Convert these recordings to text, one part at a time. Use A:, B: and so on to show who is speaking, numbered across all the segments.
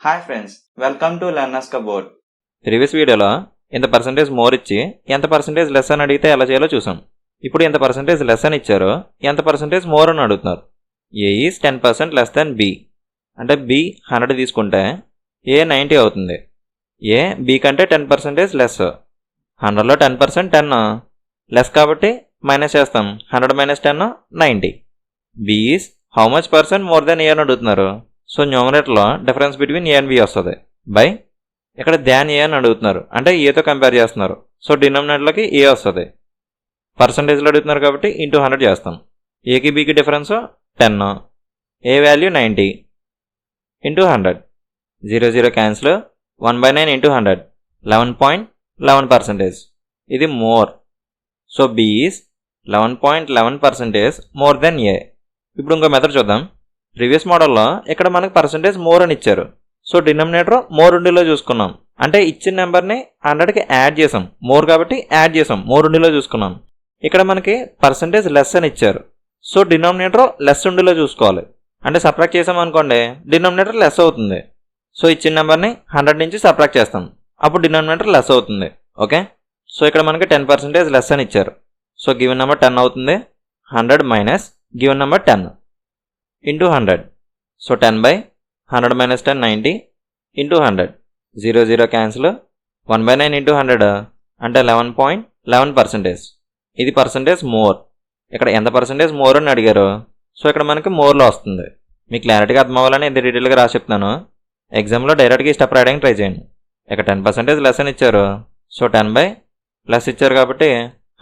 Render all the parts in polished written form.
A: Hi friends, welcome to learners cupboard.
B: Previous వీడియోలో ఇంత percentage more ఇచ్చి ఎంత పర్సంటేజ్ లెస్ అని అడిగితే ఎలా చేయాలో చూసాం. ఇప్పుడు ఇంత పర్సంటేజ్ లెస్ అని ఇచ్చారో ఎంత పర్సంటేజ్ మోర్ అని అడుగుతున్నారు. A is 10% less than B అంటే బి 100 తీసుకుంటే ఏ 90 అవుతుంది. ఏ బి కంటే 10% లెస్. 100లో 10% 10 లెస్ కాబట్టి మైనస్ చేస్తాం. 100 - 10 90. B is how much percent more than A అని అడుగుతున్నారు. సో న్యూమరేటర్లో difference between A and B వస్తుంది బై ఇక్కడ దాన్ ఏ అని అడుగుతున్నారు అంటే ఏతో కంపేర్ చేస్తున్నారు. సో డినామినేటర్లోకి ఏ వస్తుంది. పర్సంటేజ్లో అడుగుతున్నారు కాబట్టి ఇంటూ 100 చేస్తాం. ఏకి బికి difference 10, A value 90 into 100. 0 0 cancel. 1/9 into 100 11.11%. ఇది more. So B is 11.11% more than A. ఇప్పుడు ఇంకో మెథడ్ చూద్దాం. ప్రీవియస్ మోడల్లో ఇక్కడ మనకు పర్సంటేజ్ మోర్ అని ఇచ్చారు. సో డినామినేటర్ మోర్ ఉండిలో చూసుకున్నాం అంటే ఇచ్చిన నెంబర్ని 100కి యాడ్ చేసాం. మోర్ కాబట్టి యాడ్ చేసాం, మోర్ ఉండిలో చూసుకున్నాం. ఇక్కడ మనకి పర్సంటేజ్ లెస్ అని ఇచ్చారు. సో డినామినేటర్ లెస్ ఉండిలో చూసుకోవాలి అంటే సబ్ట్రాక్ట్ చేసాం అనుకోండి డినామినేటర్ లెస్ అవుతుంది. సో ఇచ్చిన నెంబర్ని 100 నుంచి సబ్ట్రాక్ట్ చేస్తాం అప్పుడు డినామినేటర్ లెస్ అవుతుంది. ఓకే, సో ఇక్కడ మనకి 10% లెస్ అని ఇచ్చారు. సో గివెన్ నెంబర్ 10 అవుతుంది. 100 minus given number 10 into 100. So 10/100 - 10 90 into 100. 0 0 cancel. 1/9 into 100 అంటే 11.11%. ఇది పర్సంటేజ్ మోర్. ఇక్కడ ఎంత పర్సంటేజ్ మోర్ అని అడిగారు. సో ఇక్కడ మనకి మోర్లో వస్తుంది. మీకు క్లారిటీగా అర్థం అవ్వాలని ఇంత డీటెయిల్గా రాసి చెప్తున్నాను. ఎగ్జామ్లో డైరెక్ట్గా స్టెప్ రాయడానికి ట్రై చేయండి. ఇక్కడ 10% లెస్ అని ఇచ్చారు. సో 10 ప్లస్ ఇచ్చారు కాబట్టి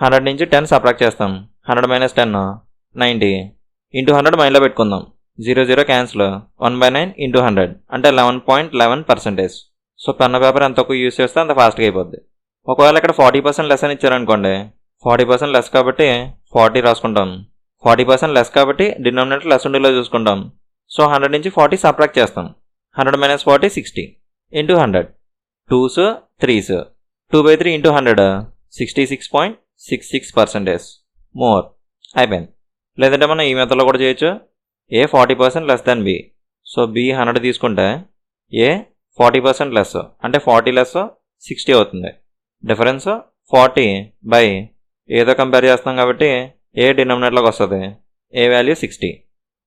B: 100 నుంచి 10 సబ్ట్రాక్ట్ చేస్తాం. 100 - 10 90 ఇంటూ 100 మైండ్లో పెట్టుకుందాం. 0 0 క్యాన్సిల్. 1/9 ఇంటూ 100 అంటే 11.11%. సో పెన్ పేపర్ ఎంత తక్కువ యూస్ చేస్తే అంత ఫాస్ట్గా అయిపోద్ది. ఒకవేళ ఇక్కడ 40% లెస్ అని ఇచ్చారనుకోండి 40% లెస్ కాబట్టి 40 రాసుకుంటాం. 40% లెస్ కాబట్టి డినామినేటర్ లెస్ ఉండేలా చూసుకుంటాం. సో 100 నుంచి 40 సబ్ట్రాక్ట్ చేస్తాం. 100 - 40 60 into 100. 2s 3s 2/3 into 100 66.66% more. అయిపోయింది. లేదంటే మనం ఈ మెథడ్లో కూడా చేయొచ్చు. A 40% less than B. So B 100 తీసుకుంటే ఏ 40% లెస్ అంటే 40 లెస్ 60 అవుతుంది. డిఫరెన్స్ 40 బై ఏదో కంపేర్ చేస్తాం కాబట్టి ఏ డినామినేటర్లోకి వస్తుంది. A value 60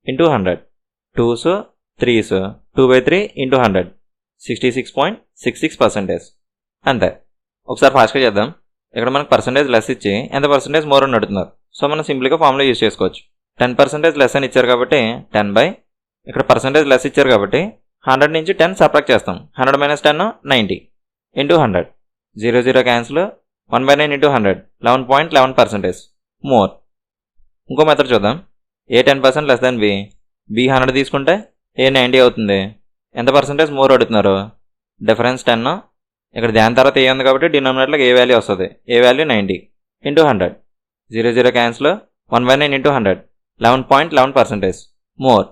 B: into 100. 2s 3s 2/3 into 100 66.66%. అంతే. ఒకసారి ఫాస్ట్గా చేద్దాం. ఇక్కడ మనకు పర్సంటేజ్ లెస్ ఇచ్చి ఎంత పర్సంటేజ్ మోర్ అని అడుగుతున్నారు. సో మనం సింపుల్గా ఫార్ములా యూజ్ చేసుకోవచ్చు. 10% లెస్ అని ఇచ్చారు కాబట్టి 10 ఇక్కడ పర్సంటేజ్ లెస్ ఇచ్చారు కాబట్టి 100 నుంచి 10 సబ్ట్రాక్ట్ చేస్తాం. 100 - 10 90 ఇంటూ 100. 0 0 క్యాన్సిల్. 1/9 into 100 11.11% more. ఇంకో మెథడ్ చూద్దాం. ఏ 10% లెస్ దాన్ బి. బి 100 తీసుకుంటే ఏ 90 అవుతుంది. ఎంత పర్సంటేజ్ మోర్ అడుగుతున్నారు. డిఫరెన్స్ 10 ఇక్కడ దాని తర్వాత ఏ ఉంది కాబట్టి డినామినేటర్లోకి ఏ వాల్యూ వస్తుంది. A value 90 into 100. 0 0 cancel. 1/9 into 100 11.11% more.